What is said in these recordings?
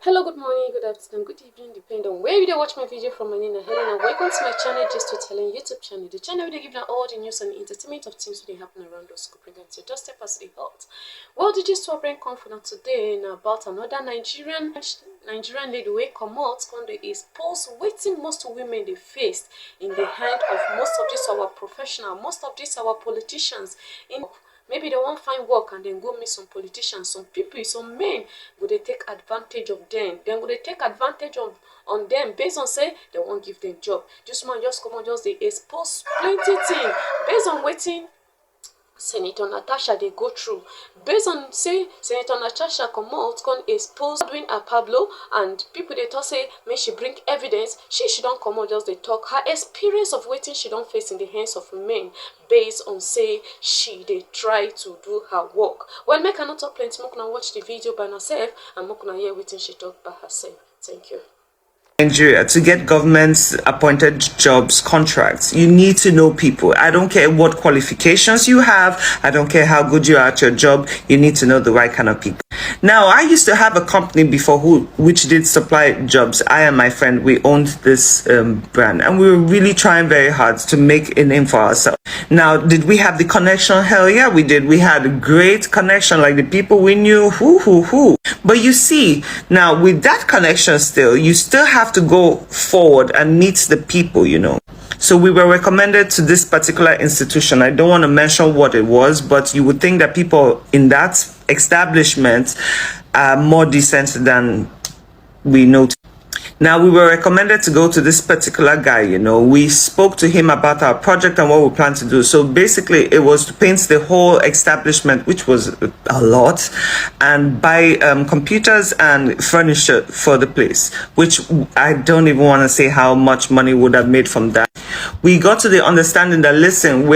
Hello, good morning, good afternoon, good evening, depending on where you watch my video from. My name is Helen and welcome to my channel, Just to Telling YouTube channel. The channel where they give you all the news and entertainment of things that happen around us, bring it to just step as they hot. Well, the gist to bring confidence today about another Nigerian lady wey comot come dey expose wetin most women they faced in the hand of most of these our professional, most of these our politicians in. Maybe they won't find work and then go meet some politicians, some people, some men go they take advantage of them. Then go they take advantage of on them based on say they won't give them job. Just man just come on, just they expose plenty thing based on waiting Senator Natasha they go through. Based on say Senator Natasha come out can expose doing a Pablo and people they talk say may she bring evidence. She don't come out just they talk her experience of waiting she don't face in the hands of men based on say she they try to do her work. Well, make not talk plenty more can watch the video by herself and more can hear waiting she talk by herself. Thank you. Nigeria, to get government appointed jobs, contracts, you need to know people. I don't care what qualifications you have. I don't care how good you are at your job. You need to know the right kind of people. Now, I used to have a company before which did supply jobs. I and my friend, we owned this brand and we were really trying very hard to make a name for ourselves. Now, did we have the connection? Hell yeah, we did. We had a great connection, like the people we knew, who. But you see, now with that connection still, you still have to go forward and meet the people, So we were recommended to this particular institution. I don't want to mention what it was, but you would think that people in that establishment are more decent than we know. Now, we were recommended to go to this particular guy, We spoke to him about our project and what we plan to do. So basically, it was to paint the whole establishment, which was a lot, and buy computers and furniture for the place, which I don't even want to say how much money would have made from that. We got to the understanding that, listen,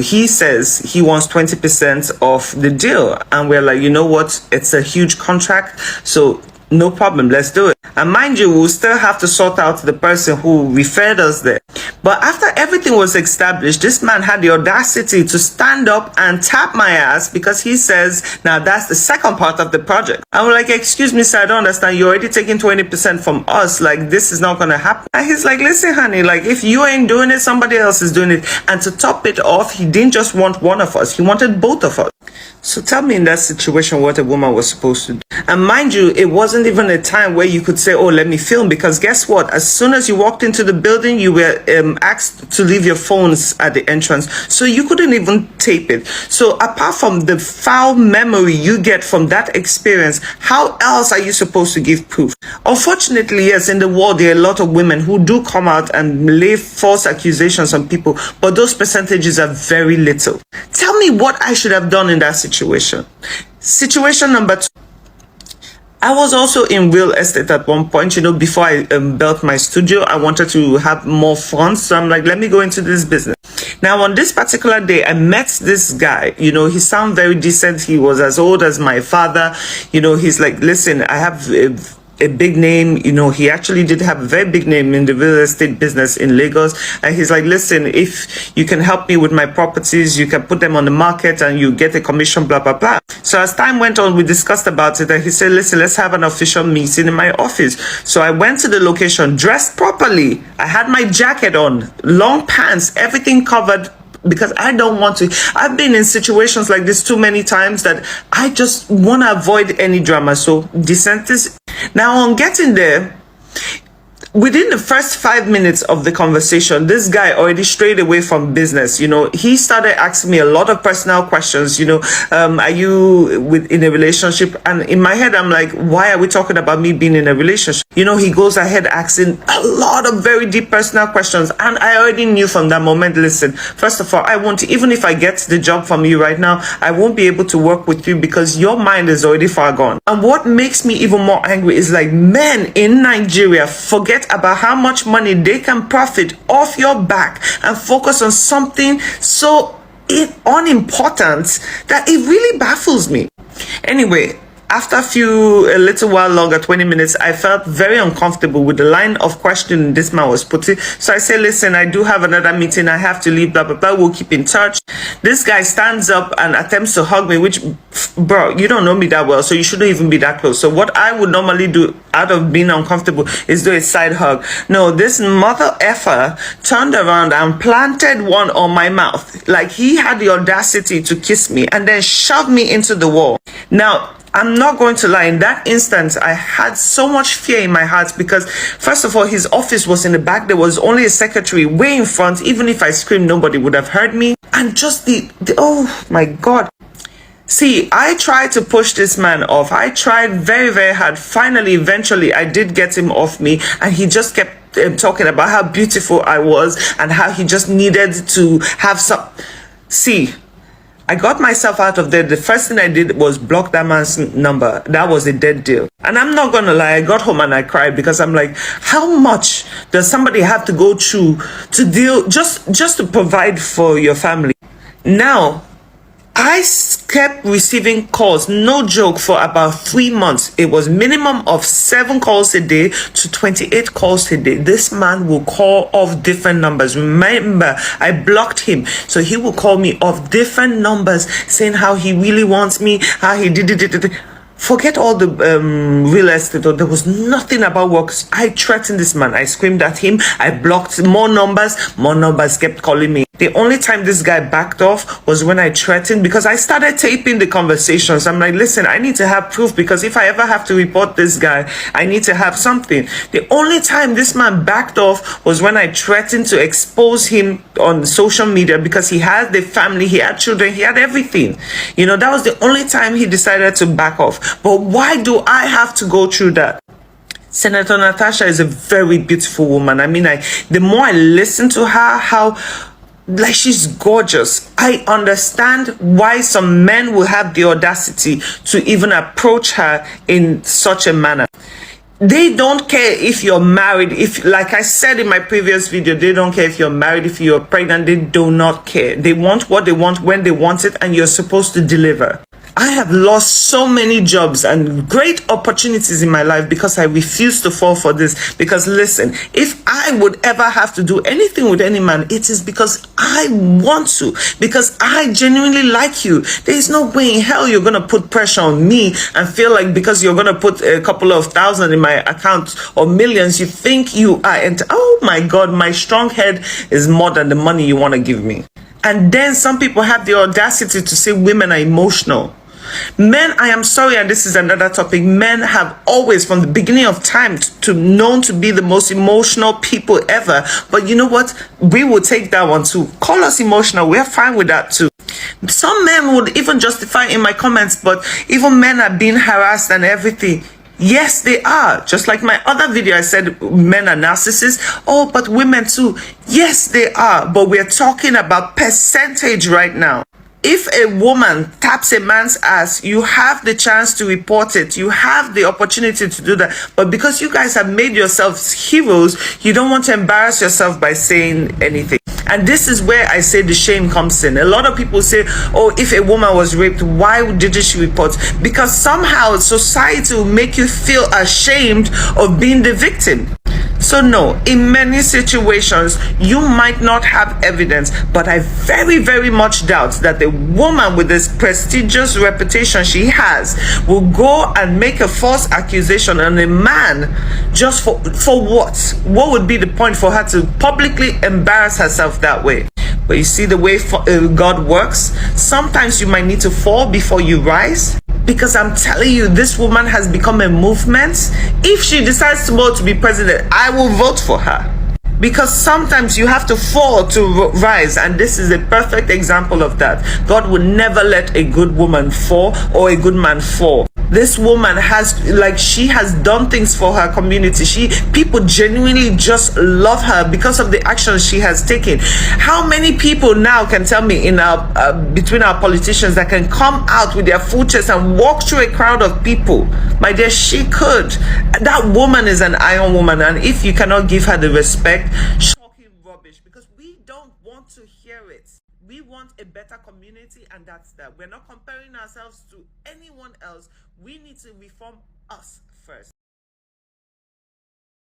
he says he wants 20% of the deal. And we're like, you know what? It's a huge contract. So no problem, let's do it. And mind you, we'll still have to sort out the person who referred us there. But after everything was established, this man had the audacity to stand up and tap my ass because he says, now that's the second part of the project. And we're like, excuse me, sir, I don't understand. You're already taking 20% from us. Like, this is not going to happen. And he's like, listen, honey, like, if you ain't doing it, somebody else is doing it. And to top it off, he didn't just want one of us. He wanted both of us. So tell me in that situation what a woman was supposed to do. And mind you, it wasn't even a time where you could say, oh, let me film, because guess what? As soon as you walked into the building, you were asked to leave your phones at the entrance. So you couldn't even tape it. So apart from the foul memory you get from that experience, how else are you supposed to give proof? Unfortunately, yes, in the world, there are a lot of women who do come out and lay false accusations on people, but those percentages are very little. Tell me what I should have done in that situation. Situation number 2. I was also in real estate at one point, before I built my studio. I wanted to have more funds. So I'm like, let me go into this business. Now, on this particular day, I met this guy. He sounded very decent. He was as old as my father. He's like, listen, I have a big name. He actually did have a very big name in the real estate business in Lagos. And he's like, listen, if you can help me with my properties, you can put them on the market and you get a commission, blah, blah, blah. So as time went on, we discussed about it. And he said, listen, let's have an official meeting in my office. So I went to the location, dressed properly. I had my jacket on, long pants, everything covered, because I don't want to. I've been in situations like this too many times that I just want to avoid any drama. So decent is. Now, on getting there, within the first 5 minutes of the conversation, this guy already strayed away from business. He started asking me a lot of personal questions. Are you in a relationship? And in my head, I'm like, why are we talking about me being in a relationship? He goes ahead asking a lot of very deep personal questions. And I already knew from that moment, listen, first of all, I won't, even if I get the job from you right now, I won't be able to work with you because your mind is already far gone. And what makes me even more angry is like men in Nigeria forget about how much money they can profit off your back and focus on something so unimportant that it really baffles me. Anyway, After a little while longer, 20 minutes, I felt very uncomfortable with the line of questioning this man was putting. So I said, listen, I do have another meeting. I have to leave, blah, blah, blah. We'll keep in touch. This guy stands up and attempts to hug me, which, bro, you don't know me that well, so you shouldn't even be that close. So what I would normally do out of being uncomfortable is do a side hug. No, this mother effer turned around and planted one on my mouth. Like he had the audacity to kiss me and then shoved me into the wall. Now, I'm not going to lie, in that instant, I had so much fear in my heart because, first of all, his office was in the back. There was only a secretary way in front. Even if I screamed, nobody would have heard me. And just oh my God. See, I tried to push this man off. I tried very, very hard. Finally, eventually, I did get him off me, and he just kept talking about how beautiful I was and how he just needed to have some. See, I got myself out of there. The first thing I did was block that man's number. That was a dead deal. And I'm not gonna lie, I got home and I cried because I'm like, how much does somebody have to go through to deal just to provide for your family? Now, I kept receiving calls, no joke, for about 3 months. It was minimum of 7 calls a day to 28 calls a day. This man will call off different numbers. Remember, I blocked him. So he will call me off different numbers saying how he really wants me, how he did it. Forget all the real estate. There was nothing about work. I threatened this man. I screamed at him. I blocked more numbers. More numbers kept calling me. The only time this guy backed off was when I threatened, because I started taping the conversations. I'm like, listen, I need to have proof, because if I ever have to report this guy, I need to have something. The only time this man backed off was when I threatened to expose him on social media, because he had the family, he had children, he had everything. You know, that was the only time he decided to back off. But why do I have to go through that? Senator Natasha is a very beautiful woman. I mean, the more I listen to her, how like she's gorgeous. I understand why some men will have the audacity to even approach her in such a manner. They don't care if you're married. If, like I said in my previous video, they don't care if you're married, if you're pregnant. They do not care. They want what they want when they want it, and you're supposed to deliver. I have lost so many jobs and great opportunities in my life because I refuse to fall for this. Because listen, if I would ever have to do anything with any man, it is because I want to, because I genuinely like you. There is no way in hell you're going to put pressure on me and feel like because you're going to put a couple of thousand in my account or millions, you think you are. And oh my God, my strong head is more than the money you want to give me. And then some people have the audacity to say women are emotional. Men, I am sorry, and this is another topic, men have always, from the beginning of time, known to be the most emotional people ever. But you know what? We will take that one too. Call us emotional. We're fine with that too. Some men would even justify in my comments, but even men are being harassed and everything. Yes, they are. Just like my other video, I said men are narcissists. Oh, but women too. Yes, they are. But we're talking about percentage right now. If a woman taps a man's ass, you have the chance to report it. You have the opportunity to do that. But because you guys have made yourselves heroes, you don't want to embarrass yourself by saying anything. And this is where I say the shame comes in. A lot of people say, oh, if a woman was raped, why didn't she report? Because somehow society will make you feel ashamed of being the victim. So no, in many situations, you might not have evidence, but I very, very much doubt that the woman with this prestigious reputation she has will go and make a false accusation on a man just for what? What would be the point for her to publicly embarrass herself that way? But you see the way God works? Sometimes you might need to fall before you rise. Because I'm telling you, this woman has become a movement. If she decides tomorrow to be president, I will vote for her. Because sometimes you have to fall to rise, and this is a perfect example of that. God will never let a good woman fall or a good man fall. This woman she has done things for her community. People genuinely just love her because of the actions she has taken. How many people now can tell me in between our politicians that can come out with their full chest and walk through a crowd of people? My dear, she could. That woman is an iron woman, and if you cannot give her the respect, shocking rubbish, because we don't want to hear it. We want a better community, and that's that. We're not comparing ourselves to anyone else. We need to reform us first.